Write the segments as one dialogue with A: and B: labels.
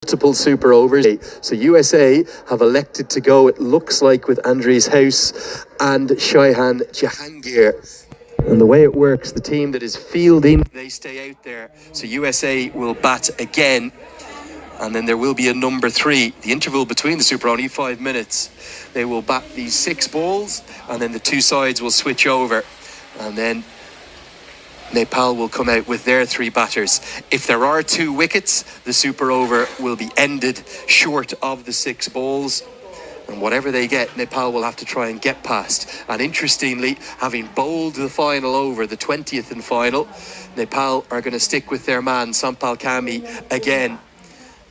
A: multiple super overs. So USA have elected to go, it looks like, with Andres House and Shaihan Jahangir. And the way it works, the team that is fielding, they stay out there. So USA will bat again. And then there will be a number 3. The interval between the super, only 5 minutes. They will bat these 6 balls, and then the 2 sides will switch over. And then Nepal will come out with their 3 batters. If there are 2 wickets, the super over will be ended short of the 6 balls. And whatever they get, Nepal will have to try and get past. And interestingly, having bowled the final over, the 20th and final, Nepal are going to stick with their man, Sompal again.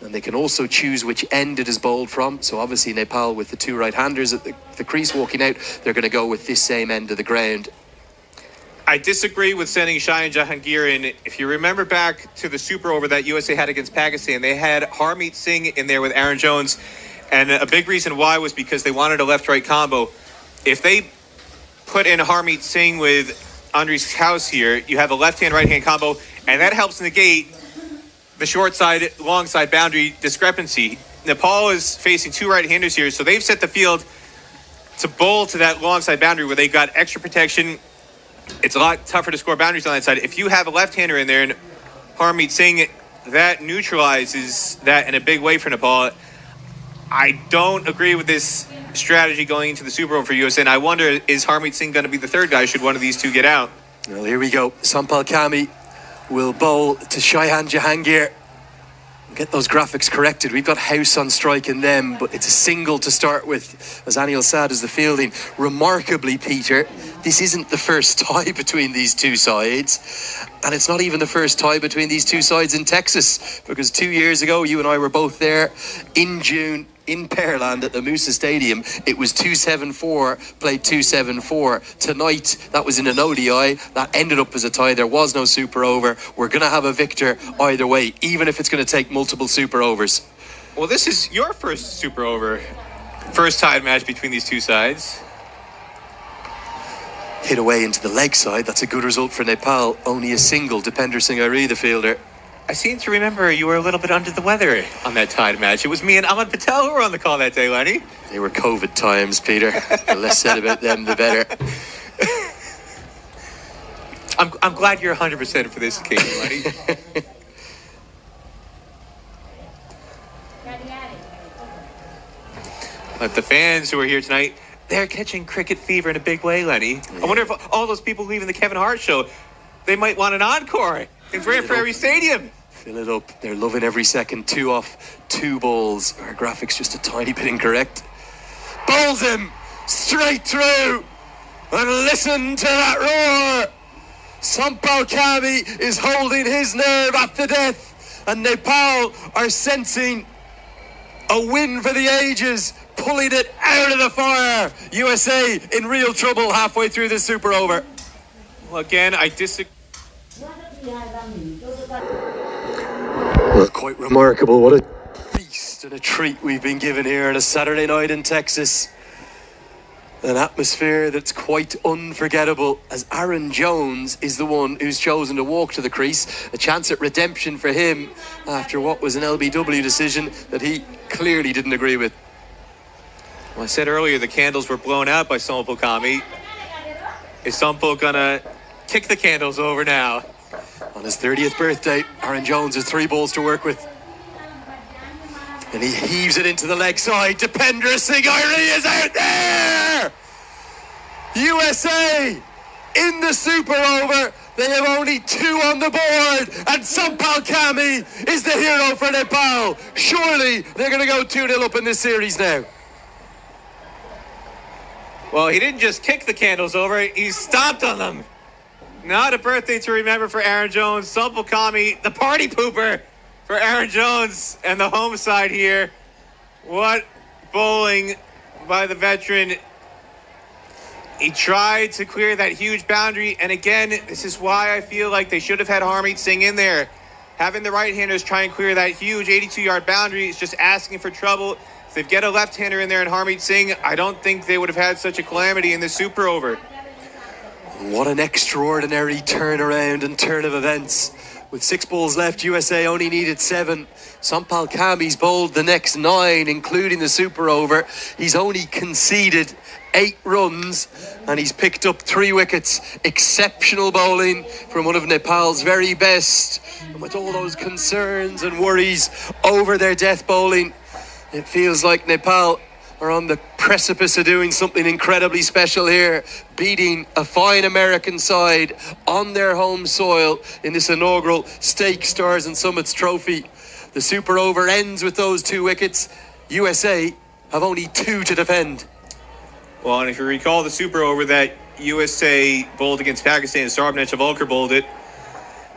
A: And they can also choose which end it is bowled from. So obviously Nepal, with the 2 right-handers at the crease walking out, they're going to go with this same end of the ground.
B: I disagree with sending Shaihan Jahangir in. If you remember back to the super over that USA had against Pakistan, they had Harmeet Singh in there with Aaron Jones. And a big reason why was because they wanted a left-right combo. If they put in Harmeet Singh with Andres House here, you have a left-hand, right-hand combo, and that helps negate the short side, long side boundary discrepancy. Nepal is facing 2 right-handers here, so they've set the field to bowl to that long side boundary where they got extra protection. It's a lot tougher to score boundaries on that side. If you have a left-hander in there and Harmeet Singh, that neutralizes that in a big way for Nepal. I don't agree with this strategy going into the Super Bowl for USA, and I wonder, is Harmeet Singh going to be the 3rd guy should one of these 2 get out?
A: Well, here we go. Sompal will bowl to Shaihan Jahangir. Get those graphics corrected. We've got House on strike in them, but it's a single to start with, as Anil Sad is the fielding. Remarkably, Peter, this isn't the first tie between these 2 sides, and it's not even the first tie between these 2 sides in Texas, because 2 years ago, you and I were both there in June in Pearland at the Moosa Stadium. It was 2-7-4, played 2-7-4. Tonight, that was in an ODI. That ended up as a tie. There was no super over. We're going to have a victor either way, even if it's going to take multiple super overs.
B: Well, this is your first super over. First tied match between these 2 sides.
A: Hit away into the leg side. That's a good result for Nepal. Only a single. Dipender Singh Ari, the fielder.
B: I seem to remember you were a little bit under the weather on that tied match. It was me and Ahmed Patel who were on the call that day, Lenny.
A: They were COVID times, Peter. The less said about them, the better.
B: I'm glad you're 100% for this occasion, Lenny. But the fans who are here tonight, they're catching cricket fever in a big way, Lenny. Yeah. I wonder if all those people leaving the Kevin Hart show, they might want an encore in Grand Prairie Stadium.
A: Fill it up. They're loving every second. 2 off, 2 balls. Our graphics just a tiny bit incorrect. Bowls him straight through. And listen to that roar. Sompal is holding his nerve at the death. And Nepal are sensing a win for the ages, pulling it out of the fire. USA in real trouble halfway through this super over.
B: Well, again, I disagree.
A: Well, quite remarkable. What a feast and a treat we've been given here on a Saturday night in Texas. An atmosphere that's quite unforgettable, as Aaron Jones is the one who's chosen to walk to the crease. A chance at redemption for him after what was an LBW decision that he clearly didn't agree with.
B: Well, I said earlier the candles were blown out by Sompal. Is Sompal gonna kick the candles over now?
A: On his 30th birthday, Aaron Jones has 3 balls to work with. And he heaves it into the leg side. Dipender Singh is out there! USA in the super over. They have only 2 on the board. And Sompal is the hero for Nepal. Surely they're going to go 2-0 up in this series now.
B: Well, he didn't just kick the candles over, he stomped on them. Not a birthday to remember for Aaron Jones. Sompal, the party pooper for Aaron Jones and the home side here. What bowling by the veteran. He tried to clear that huge boundary, and again, this is why I feel like they should have had Harmeet Singh in there. Having the right-handers try and clear that huge 82-yard boundary is just asking for trouble. If they get a left-hander in there and Harmeet Singh, I don't think they would have had such a calamity in this super over.
A: What an extraordinary turnaround and turn of events With 6 balls left, USA only needed 7. Sompal Kami's bowled the next 9, including the super over. He's only conceded 8 runs and he's picked up 3 wickets. Exceptional bowling from one of Nepal's very best. And with all those concerns and worries over their death bowling, it feels like Nepal are on the precipice of doing something incredibly special here, beating a fine American side on their home soil in this inaugural Stake Stars and Summits trophy. The super over ends with those 2 wickets. USA have only 2 to defend.
B: Well, and if you recall the super over that USA bowled against Pakistan, Sarbnesh Avolkar bowled it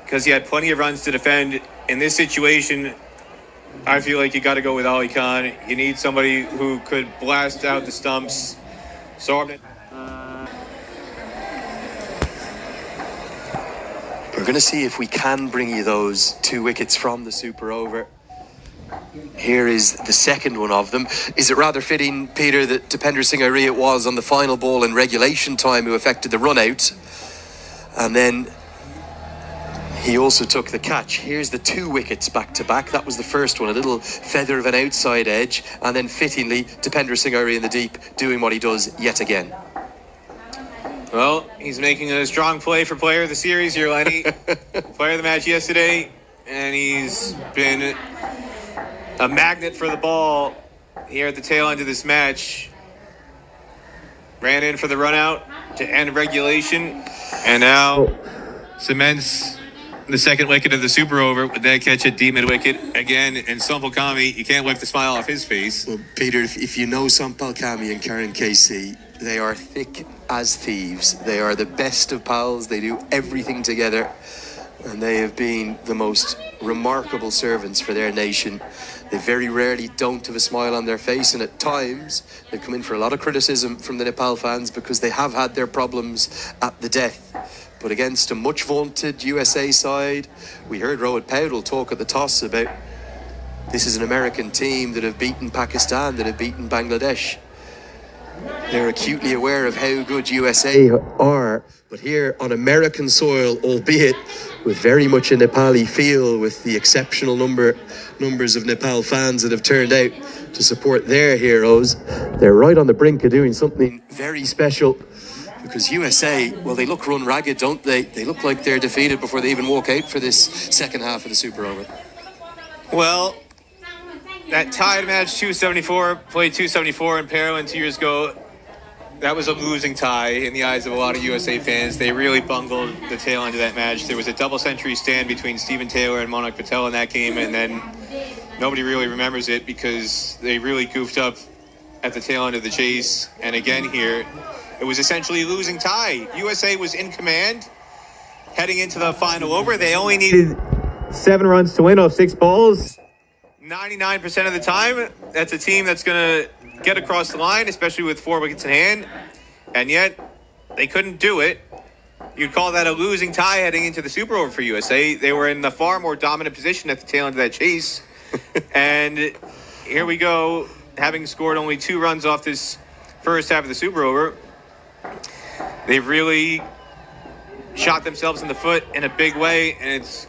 B: because he had plenty of runs to defend. In this situation, I feel like you got to go with Ali Khan. You need somebody who could blast out the stumps. Sarbnesh.
A: We're going to see if we can bring you those 2 wickets from the super over. Here is the second one of them. Is it rather fitting, Peter, that Dipender Singh Airi it was on the final ball in regulation time who affected the run out? And then he also took the catch. Here's the 2 wickets back to back. That was the first one, a little feather of an outside edge. And then fittingly, Dipender Singh Airi in the deep, doing what he does yet again.
B: Well, he's making a strong play for player of the series here, Lenny. Player of the match yesterday. And he's been a magnet for the ball here at the tail end of this match. Ran in for the run out to end regulation. And now cements the second wicket of the super over with that catch at deep mid wicket again. And Sompal Kami, you can't wipe the smile off his face.
A: Well, Peter, if you know Sompal Kami and Karen Casey, they are thick as thieves. They are the best of pals. They do everything together. And they have been the most remarkable servants for their nation. They very rarely don't have a smile on their face, and at times they've come in for a lot of criticism from the Nepal fans because they have had their problems at the death. But against a much vaunted USA side, we heard Rohit Paudel talk at the toss about this is an American team that have beaten Pakistan, that have beaten Bangladesh. They're acutely aware of how good USA are, but here on American soil, albeit with very much a Nepali feel, with the exceptional numbers of Nepal fans that have turned out to support their heroes, they're right on the brink of doing something very special. Because USA, well, they look run ragged, don't they? They look like they're defeated before they even walk out for this second half of the super over.
B: Well, that tied match 274, played 274 in Paralympics 2 years ago. That was a losing tie in the eyes of a lot of USA fans. They really bungled the tail end of that match. There was a double century stand between Stephen Taylor and Monak Patel in that game, and then nobody really remembers it because they really goofed up at the tail end of the chase. And again here, it was essentially a losing tie. USA was in command heading into the final over. They only needed
C: 7 runs to win off 6 balls.
B: 99% of the time. That's a team that's going to get across the line, especially with 4 wickets in hand. And yet, they couldn't do it. You'd call that a losing tie heading into the Super Over for USA. They were in the far more dominant position at the tail end of that chase. And here we go, having scored only 2 runs off this first half of the Super Over. They've really shot themselves in the foot in a big way, and it's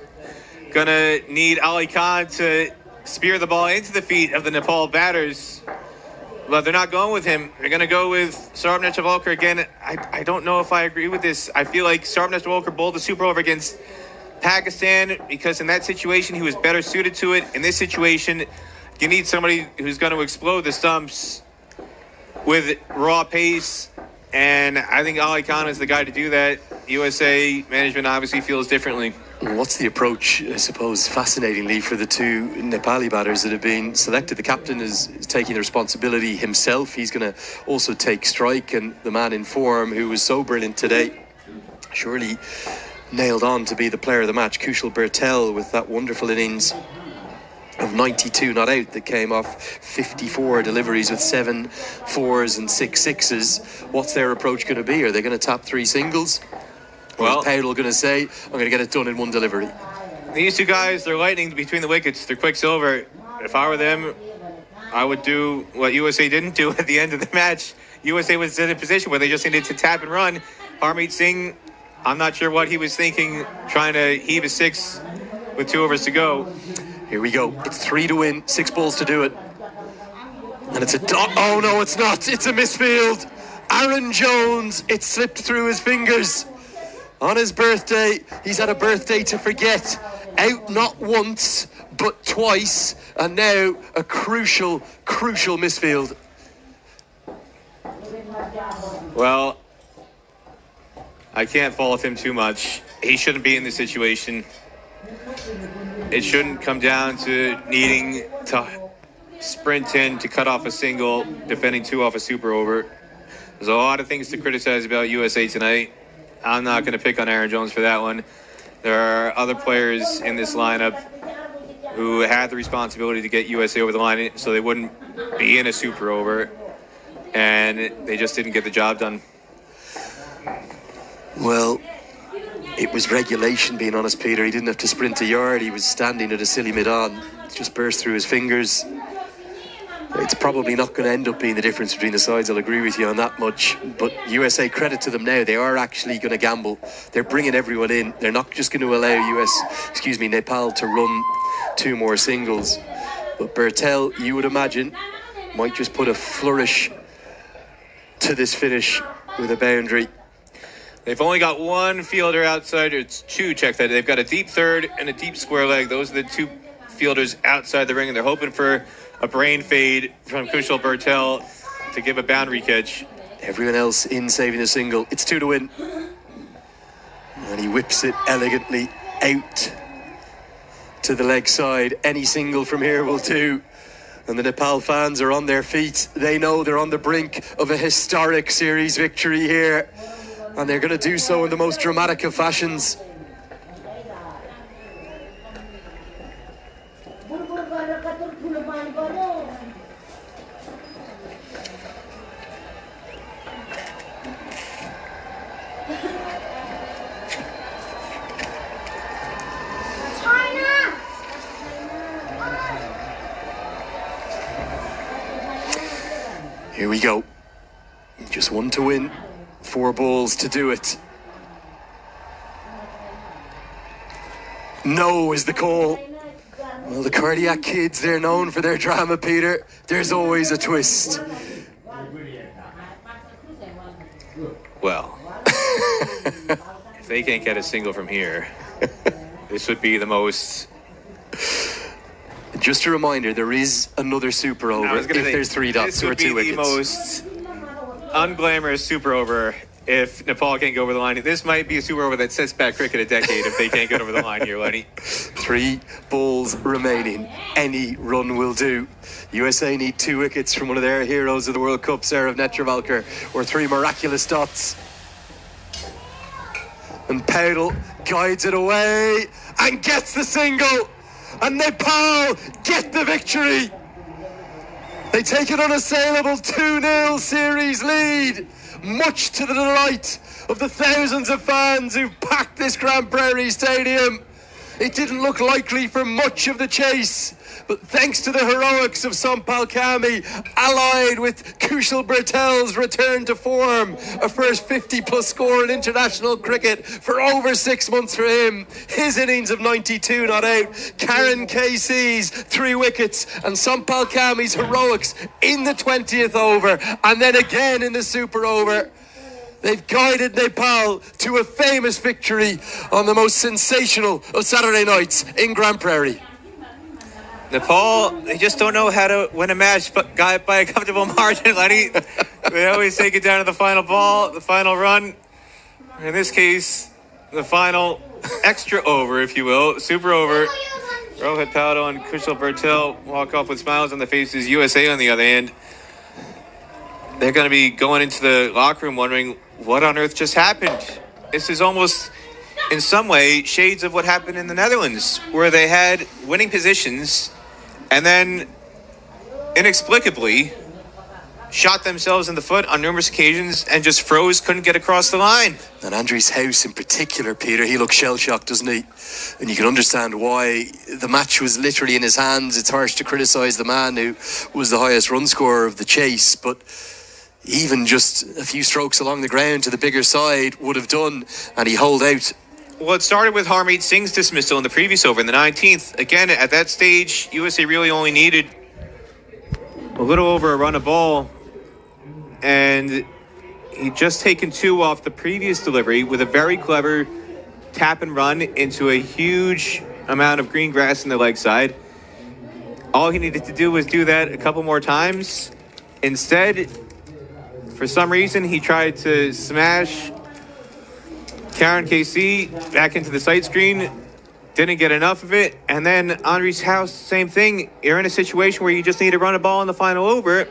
B: going to need Ali Khan to spear the ball into the feet of the Nepal batters. But they're not going with him. They're going to go with Sarbnesh Avolkar again. I don't know if I agree with this. I feel like Sarbnesh Avolkar bowled the super over against Pakistan because in that situation he was better suited to it. In this situation, you need somebody who's going to explode the stumps with raw pace. And I think Ali Khan is the guy to do that. USA management obviously feels differently.
A: What's the approach, I suppose, fascinatingly, for the 2 Nepali batters that have been selected? The captain is taking the responsibility himself. He's going to also take strike, and the man in form who was so brilliant today, surely nailed on to be the player of the match, Kushal Bertel, with that wonderful innings of 92 not out that came off 54 deliveries with 7 4s and 6 6s. What's their approach going to be? Are they going to tap 3 singles? Well, Paudel going to say, I'm going to get it done in 1 delivery?
B: These 2 guys, they're lightning between the wickets. They're quicksilver. If I were them, I would do what USA didn't do at the end of the match. USA was in a position where they just needed to tap and run. Harmeet Singh, I'm not sure what he was thinking, trying to heave a 6 with 2 overs to go.
A: Here we go. It's 3 to win, 6 balls to do it. And it's a oh no, it's not. It's a misfield. Aaron Jones, it slipped through his fingers. On his birthday, he's had a birthday to forget. Out not once, but twice. And now a crucial misfield.
B: Well, I can't fault him too much. He shouldn't be in this situation. It shouldn't come down to needing to sprint in to cut off a single, defending 2 off a super over. There's a lot of things to criticize about USA tonight. I'm not going to pick on Aaron Jones for that one. There are other players in this lineup who had the responsibility to get USA over the line so they wouldn't be in a super over, and they just didn't get the job done.
A: Well, it was regulation, being honest, Peter. He didn't have to sprint a yard. He was standing at a silly mid-on. It just burst through his fingers. It's probably not going to end up being the difference between the sides. I'll agree with you on that much. But USA, credit to them now. They are actually going to gamble. They're bringing everyone in. They're not just going to allow Nepal to run 2 more singles. But Bertel, you would imagine, might just put a flourish to this finish with a boundary.
B: They've only got 1 fielder outside. It's 2, check that. They've got a deep third and a deep square leg. Those are the 2 fielders outside the ring, and they're hoping for a brain fade from Kushal Bertel to give a boundary catch.
A: Everyone else in saving a single. It's 2 to win. And he whips it elegantly out to the leg side. Any single from here will do. And the Nepal fans are on their feet. They know they're on the brink of a historic series victory here. And they're going to do so in the most dramatic of fashions. Here we go. Just 1 to win, 4 balls to do it. No is the call. Well, the Cardiac Kids, they're known for their drama, Peter. There's always a twist.
B: Well, if they can't get a single from here, this would be the most...
A: Just a reminder, there is another super over if there's 3 dots or 2 wickets.
B: This would be the most unglamorous super over if Nepal can't go over the line. This might be a super over that sets back cricket a decade if they can't get over the line here, Lenny.
A: 3 balls remaining. Any run will do. USA need 2 wickets from one of their heroes of the World Cup, Sarah Netravalkar, or 3 miraculous dots. And Powdell guides it away and gets the single. And Nepal get the victory. They take an unassailable 2-0 series lead, much to the delight of the thousands of fans who packed this Grand Prairie Stadium. It didn't look likely for much of the chase, but thanks to the heroics of Sompal Kami, allied with Kushal Bertel's return to form, a first 50-plus score in international cricket for over 6 months for him, his innings of 92 not out, Karen KC's 3 wickets, and Sompal Kami's heroics in the 20th over, and then again in the super over. They've guided Nepal to a famous victory on the most sensational of Saturday nights in Grand Prairie.
B: Nepal, they just don't know how to win a match by a comfortable margin, Lenny. They always take it down to the final ball, the final run. In this case, the final extra over, if you will, super over. Rohit Powdell and Kushal Bertel walk off with smiles on their faces. USA, on the other hand, they're going to be going into the locker room wondering what on earth just happened. This is almost, in some way, shades of what happened in the Netherlands, where they had winning positions and then inexplicably shot themselves in the foot on numerous occasions and just froze, couldn't get across the line.
A: And Andries House in particular, Peter, he looks shell-shocked, doesn't he? And you can understand why. The match was literally in his hands. It's harsh to criticise the man who was the highest run scorer of the chase, but even just a few strokes along the ground to the bigger side would have done, and he holed out
B: Well, it started with Harmeet Singh's dismissal in the previous over in the 19th. Again, at that stage, USA really only needed a little over a run of ball, and he'd just taken 2 off the previous delivery with a very clever tap and run into a huge amount of green grass in the leg side. All he needed to do was do that a couple more times. Instead, for some reason, he tried to smash Karen KC back into the sight screen. Didn't get enough of it. And then Andries House, same thing. You're in a situation where you just need to run a ball in the final over.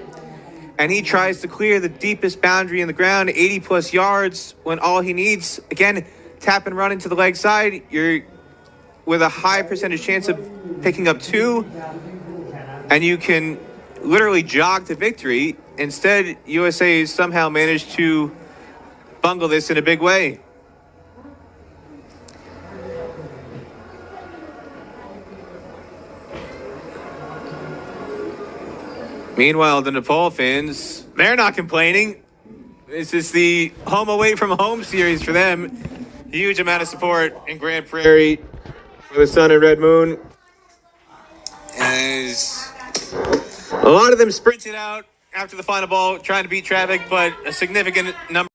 B: And he tries to clear the deepest boundary in the ground, 80 plus yards, when all he needs, again, tap and run into the leg side. You're with a high percentage chance of picking up 2. And you can literally jog to victory. Instead, USA somehow managed to bungle this in a big way. Meanwhile, the Nepal fans, they're not complaining. This is the home away from home series for them. Huge amount of support in Grand Prairie for the Sun and Red Moon. As a lot of them sprinted out after the final ball, trying to beat traffic, but a significant number